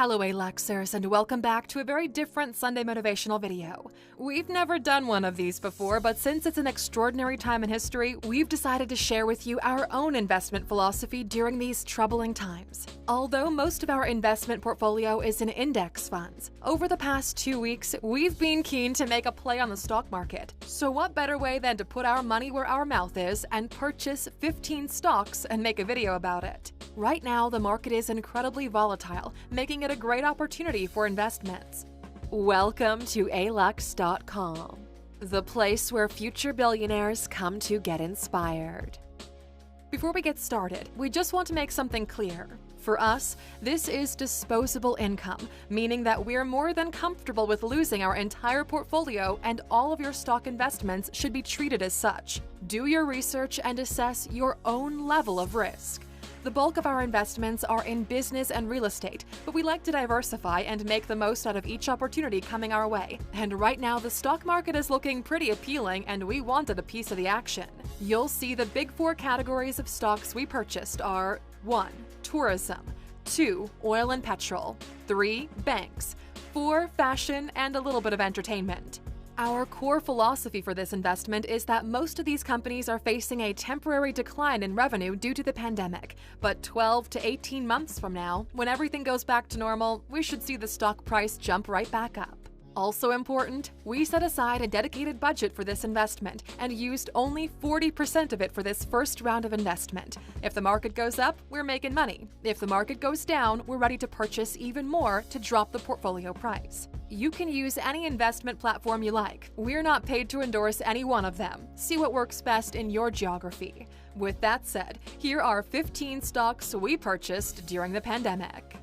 Hello Aluxers, and welcome back to a very different Sunday motivational video. We've never done one of these before, but since it's an extraordinary time in history, we've decided to share with you our own investment philosophy during these troubling times. Although most of our investment portfolio is in index funds, over the past 2 weeks, we've been keen to make a play on the stock market. So what better way than to put our money where our mouth is and purchase 15 stocks and make a video about it? Right now, the market is incredibly volatile, making it a great opportunity for investments. Welcome to alux.com, the place where future billionaires come to get inspired. Before we get started, we just want to make something clear. For us, this is disposable income, meaning that we're more than comfortable with losing our entire portfolio, and all of your stock investments should be treated as such. Do your research and assess your own level of risk. The bulk of our investments are in business and real estate, but we like to diversify and make the most out of each opportunity coming our way. And right now, the stock market is looking pretty appealing, and we wanted a piece of the action. You'll see the big 4 categories of stocks we purchased are 1. Tourism, 2. Oil and petrol, 3. Banks, 4. Fashion, and a little bit of entertainment. Our core philosophy for this investment is that most of these companies are facing a temporary decline in revenue due to the pandemic, but 12 to 18 months from now, when everything goes back to normal, we should see the stock price jump right back up. Also important, we set aside a dedicated budget for this investment and used only 40% of it for this first round of investment. If the market goes up, we're making money. If the market goes down, we're ready to purchase even more to drop the portfolio price. You can use any investment platform you like. We're not paid to endorse any one of them. See what works best in your geography. With that said, here are 15 stocks we purchased during the pandemic.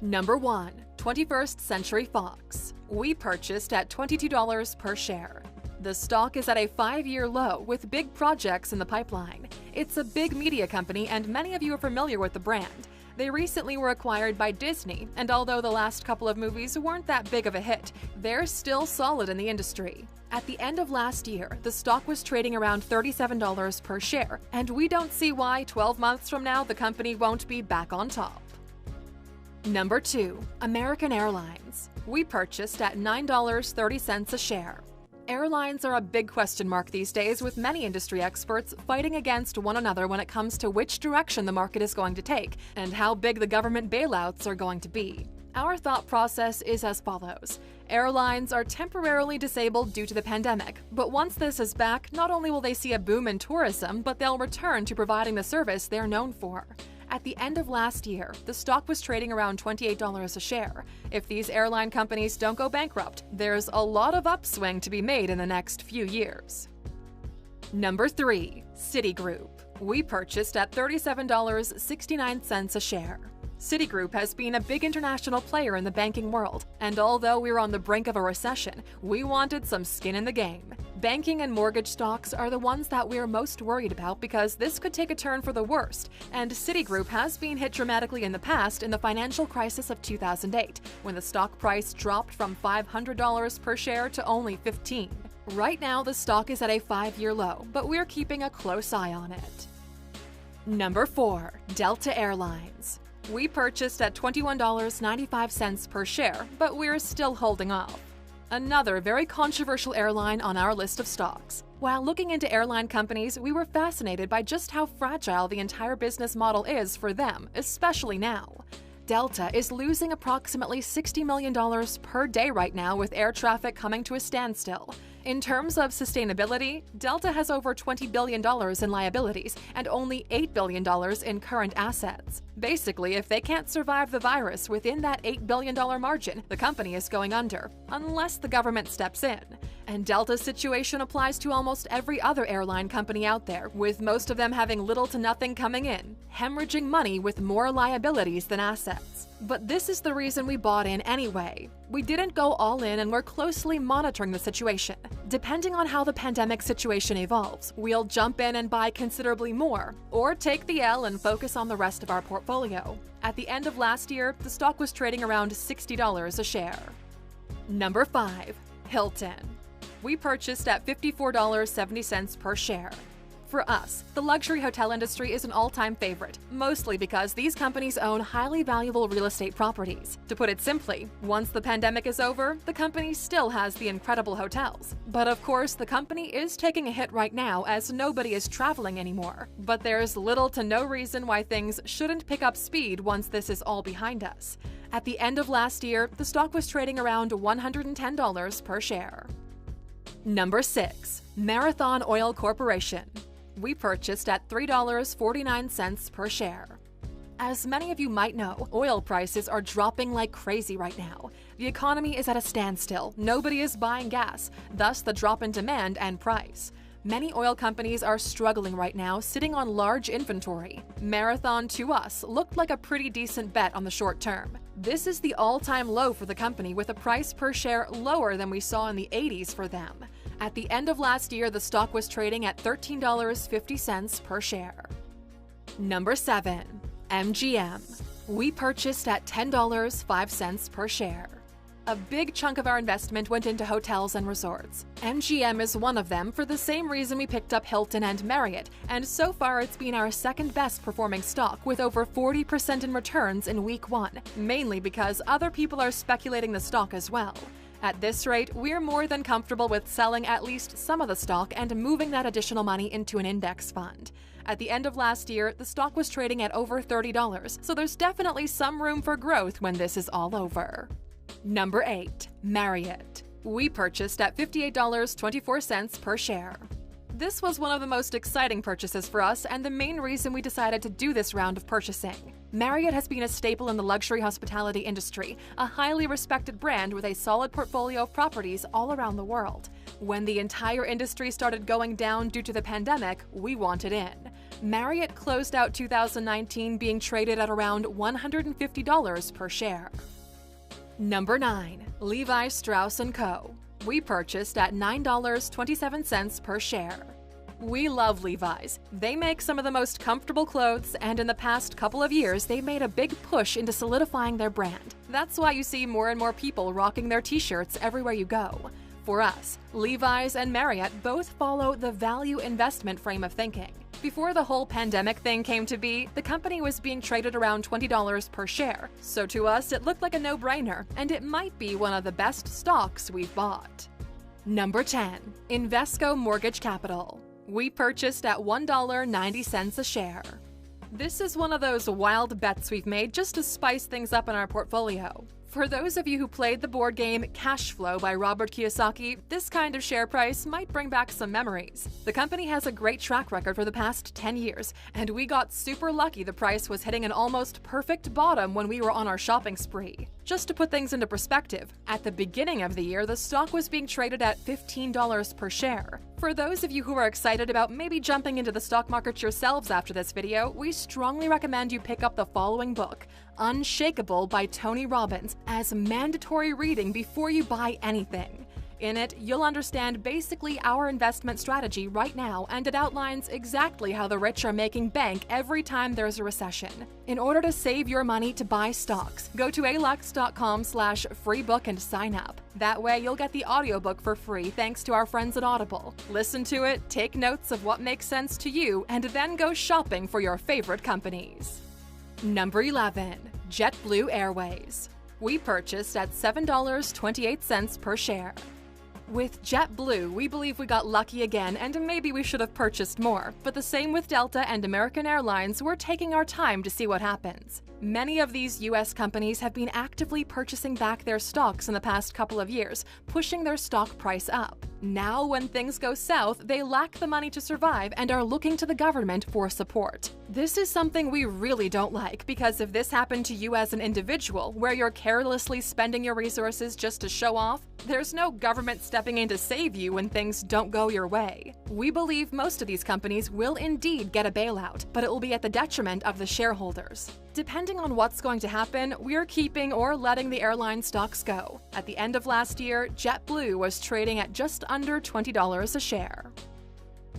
Number 1. 21st Century Fox. We purchased at $22 per share. The stock is at a 5-year low with big projects in the pipeline. It's a big media company, and many of you are familiar with the brand. They recently were acquired by Disney, and although the last couple of movies weren't that big of a hit, they're still solid in the industry. At the end of last year, the stock was trading around $37 per share, and we don't see why 12 months from now the company won't be back on top. Number 2. American Airlines. We purchased at $9.30 a share. Airlines are a big question mark these days, with many industry experts fighting against one another when it comes to which direction the market is going to take and how big the government bailouts are going to be. Our thought process is as follows. Airlines are temporarily disabled due to the pandemic, but once this is back, not only will they see a boom in tourism, but they'll return to providing the service they're known for. At the end of last year, the stock was trading around $28 a share. If these airline companies don't go bankrupt, there's a lot of upswing to be made in the next few years. Number 3. Citigroup. We purchased at $37.69 a share. Citigroup has been a big international player in the banking world, and although we're on the brink of a recession, we wanted some skin in the game. Banking and mortgage stocks are the ones that we're most worried about because this could take a turn for the worst, and Citigroup has been hit dramatically in the past in the financial crisis of 2008, when the stock price dropped from $500 per share to only $15. Right now, the stock is at a 5-year low, but we're keeping a close eye on it. Number 4. Delta Airlines. We purchased at $21.95 per share, but we're still holding off. Another very controversial airline on our list of stocks. While looking into airline companies, we were fascinated by just how fragile the entire business model is for them, especially now. Delta is losing approximately $60 million per day right now with air traffic coming to a standstill. In terms of sustainability, Delta has over $20 billion in liabilities and only $8 billion in current assets. Basically, if they can't survive the virus within that $8 billion margin, the company is going under, unless the government steps in. And Delta's situation applies to almost every other airline company out there, with most of them having little to nothing coming in, hemorrhaging money with more liabilities than assets. But this is the reason we bought in anyway. We didn't go all in, and we're closely monitoring the situation. Depending on how the pandemic situation evolves, we'll jump in and buy considerably more, or take the L and focus on the rest of our portfolio. At the end of last year, the stock was trading around $60 a share. Number 5. Hilton. We purchased at $54.70 per share. For us, the luxury hotel industry is an all-time favorite, mostly because these companies own highly valuable real estate properties. To put it simply, once the pandemic is over, the company still has the incredible hotels. But of course, the company is taking a hit right now as nobody is traveling anymore. But there's little to no reason why things shouldn't pick up speed once this is all behind us. At the end of last year, the stock was trading around $110 per share. Number 6. Marathon Oil Corporation. We purchased at $3.49 per share. As many of you might know, oil prices are dropping like crazy right now. The economy is at a standstill, nobody is buying gas, thus the drop in demand and price. Many oil companies are struggling right now, sitting on large inventory. Marathon, to us, looked like a pretty decent bet on the short term. This is the all-time low for the company, with a price per share lower than we saw in the 80s for them. At the end of last year, the stock was trading at $13.50 per share. Number 7. MGM. We purchased at $10.05 per share. A big chunk of our investment went into hotels and resorts. MGM is one of them for the same reason we picked up Hilton and Marriott, and so far it's been our second best performing stock with over 40% in returns in week 1, mainly because other people are speculating the stock as well. At this rate, we're more than comfortable with selling at least some of the stock and moving that additional money into an index fund. At the end of last year, the stock was trading at over $30, so there's definitely some room for growth when this is all over. Number 8. Marriott. We purchased at $58.24 per share. This was one of the most exciting purchases for us and the main reason we decided to do this round of purchasing. Marriott has been a staple in the luxury hospitality industry, a highly respected brand with a solid portfolio of properties all around the world. When the entire industry started going down due to the pandemic, we wanted in. Marriott closed out 2019 being traded at around $150 per share. Number 9. Levi Strauss & Co. We purchased at $9.27 per share. We love Levi's. They make some of the most comfortable clothes, and in the past couple of years, they made a big push into solidifying their brand. That's why you see more and more people rocking their t-shirts everywhere you go. For us, Levi's and Marriott both follow the value investment frame of thinking. Before the whole pandemic thing came to be, the company was being traded around $20 per share, so to us it looked like a no-brainer, and it might be one of the best stocks we've bought. Number 10. Invesco Mortgage Capital. We purchased at $1.90 a share. This is one of those wild bets we've made just to spice things up in our portfolio. For those of you who played the board game Cash Flow by Robert Kiyosaki, this kind of share price might bring back some memories. The company has a great track record for the past 10 years, and we got super lucky the price was hitting an almost perfect bottom when we were on our shopping spree. Just to put things into perspective, at the beginning of the year, the stock was being traded at $15 per share. For those of you who are excited about maybe jumping into the stock market yourselves after this video, we strongly recommend you pick up the following book, Unshakable by Tony Robbins, as mandatory reading before you buy anything. In it, you'll understand basically our investment strategy right now, and it outlines exactly how the rich are making bank every time there's a recession. In order to save your money to buy stocks, go to alux.com/freebook and sign up. That way, you'll get the audiobook for free thanks to our friends at Audible. Listen to it, take notes of what makes sense to you, and then go shopping for your favorite companies. Number 11. JetBlue Airways. We purchased at $7.28 per share. With JetBlue, we believe we got lucky again, and maybe we should have purchased more. But the same with Delta and American Airlines, we're taking our time to see what happens. Many of these U.S. companies have been actively purchasing back their stocks in the past couple of years, pushing their stock price up. Now, when things go south, they lack the money to survive and are looking to the government for support. This is something we really don't like, because if this happened to you as an individual, where you're carelessly spending your resources just to show off, there's no government stepping in to save you when things don't go your way. We believe most of these companies will indeed get a bailout, but it will be at the detriment of the shareholders. Depending on what's going to happen, we're keeping or letting the airline stocks go. At the end of last year, JetBlue was trading at just under $20 a share.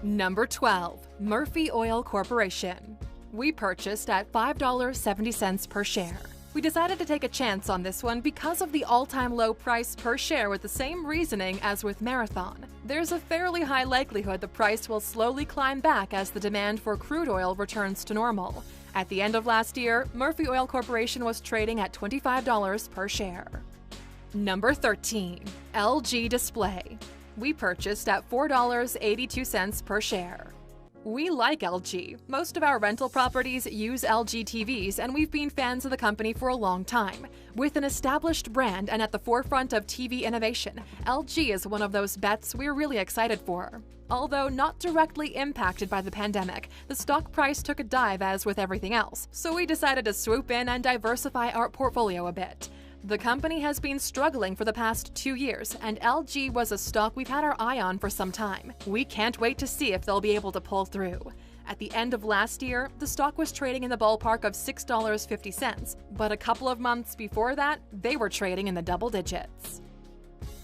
Number 12. Murphy Oil Corporation. We purchased at $5.70 per share. We decided to take a chance on this one because of the all-time low price per share with the same reasoning as with Marathon. There's a fairly high likelihood the price will slowly climb back as the demand for crude oil returns to normal. At the end of last year, Murphy Oil Corporation was trading at $25 per share. Number 13. LG Display. We purchased at $4.82 per share. We like LG. Most of our rental properties use LG TVs, and we've been fans of the company for a long time. With an established brand and at the forefront of TV innovation, LG is one of those bets we're really excited for. Although not directly impacted by the pandemic, the stock price took a dive as with everything else, so we decided to swoop in and diversify our portfolio a bit. The company has been struggling for the past 2 years, and LG was a stock we've had our eye on for some time. We can't wait to see if they'll be able to pull through. At the end of last year, the stock was trading in the ballpark of $6.50, but a couple of months before that, they were trading in the double digits.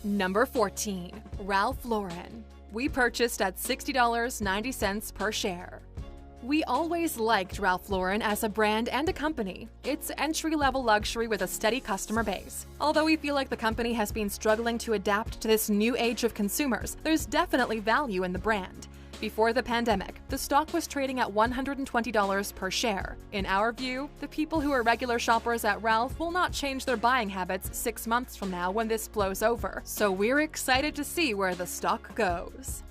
Number 14. Ralph Lauren. We purchased at $60.90 per share. We always liked Ralph Lauren as a brand and a company. It's entry-level luxury with a steady customer base. Although we feel like the company has been struggling to adapt to this new age of consumers, there's definitely value in the brand. Before the pandemic, the stock was trading at $120 per share. In our view, the people who are regular shoppers at Ralph will not change their buying habits 6 months from now when this blows over, so we're excited to see where the stock goes.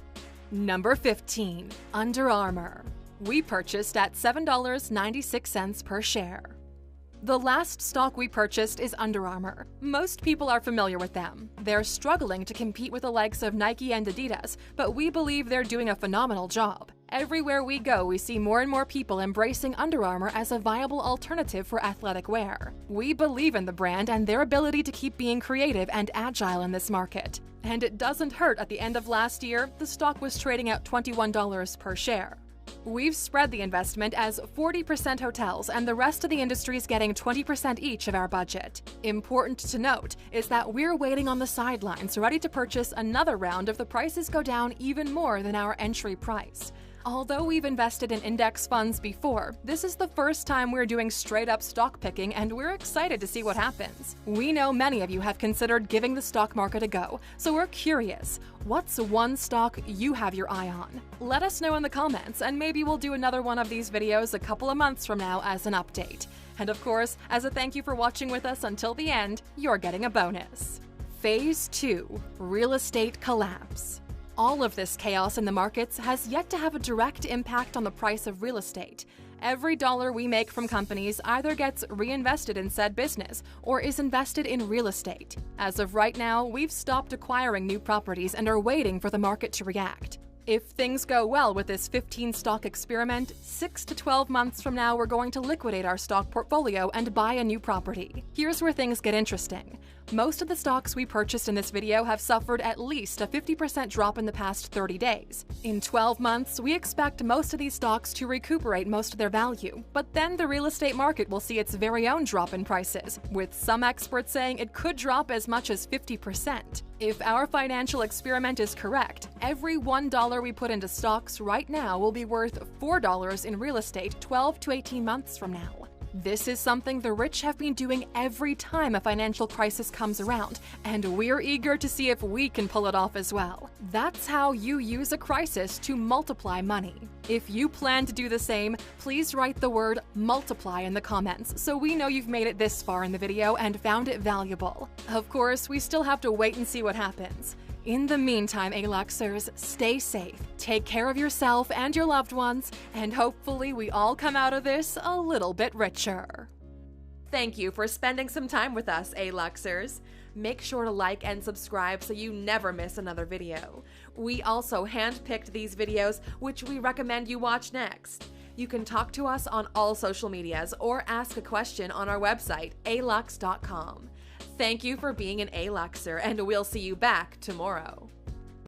Number 15. Under Armour. We purchased at $7.96 per share. The last stock we purchased is Under Armour. Most people are familiar with them. They're struggling to compete with the likes of Nike and Adidas, but we believe they're doing a phenomenal job. Everywhere we go, we see more and more people embracing Under Armour as a viable alternative for athletic wear. We believe in the brand and their ability to keep being creative and agile in this market. And it doesn't hurt at the end of last year, the stock was trading at $21 per share. We've spread the investment as 40% hotels and the rest of the industry is getting 20% each of our budget. Important to note is that we're waiting on the sidelines ready to purchase another round if the prices go down even more than our entry price. Although we've invested in index funds before, this is the first time we're doing straight-up stock picking and we're excited to see what happens. We know many of you have considered giving the stock market a go, so we're curious. What's one stock you have your eye on? Let us know in the comments and maybe we'll do another one of these videos a couple of months from now as an update. And of course, as a thank you for watching with us until the end, you're getting a bonus. Phase 2. Real estate collapse. All of this chaos in the markets has yet to have a direct impact on the price of real estate. Every dollar we make from companies either gets reinvested in said business or is invested in real estate. As of right now, we've stopped acquiring new properties and are waiting for the market to react. If things go well with this 15-stock experiment, 6 to 12 months from now we're going to liquidate our stock portfolio and buy a new property. Here's where things get interesting. Most of the stocks we purchased in this video have suffered at least a 50% drop in the past 30 days. In 12 months, we expect most of these stocks to recuperate most of their value, but then the real estate market will see its very own drop in prices, with some experts saying it could drop as much as 50%. If our financial experiment is correct, every $1 we put into stocks right now will be worth $4 in real estate 12 to 18 months from now. This is something the rich have been doing every time a financial crisis comes around, and we're eager to see if we can pull it off as well. That's how you use a crisis to multiply money. If you plan to do the same, please write the word multiply in the comments so we know you've made it this far in the video and found it valuable. Of course, we still have to wait and see what happens. In the meantime, A-Luxers, stay safe, take care of yourself and your loved ones, and hopefully we all come out of this a little bit richer. Thank you for spending some time with us, A-Luxers. Make sure to like and subscribe so you never miss another video. We also handpicked these videos, which we recommend you watch next. You can talk to us on all social medias or ask a question on our website, alux.com. Thank you for being an A-Luxer, and we'll see you back tomorrow.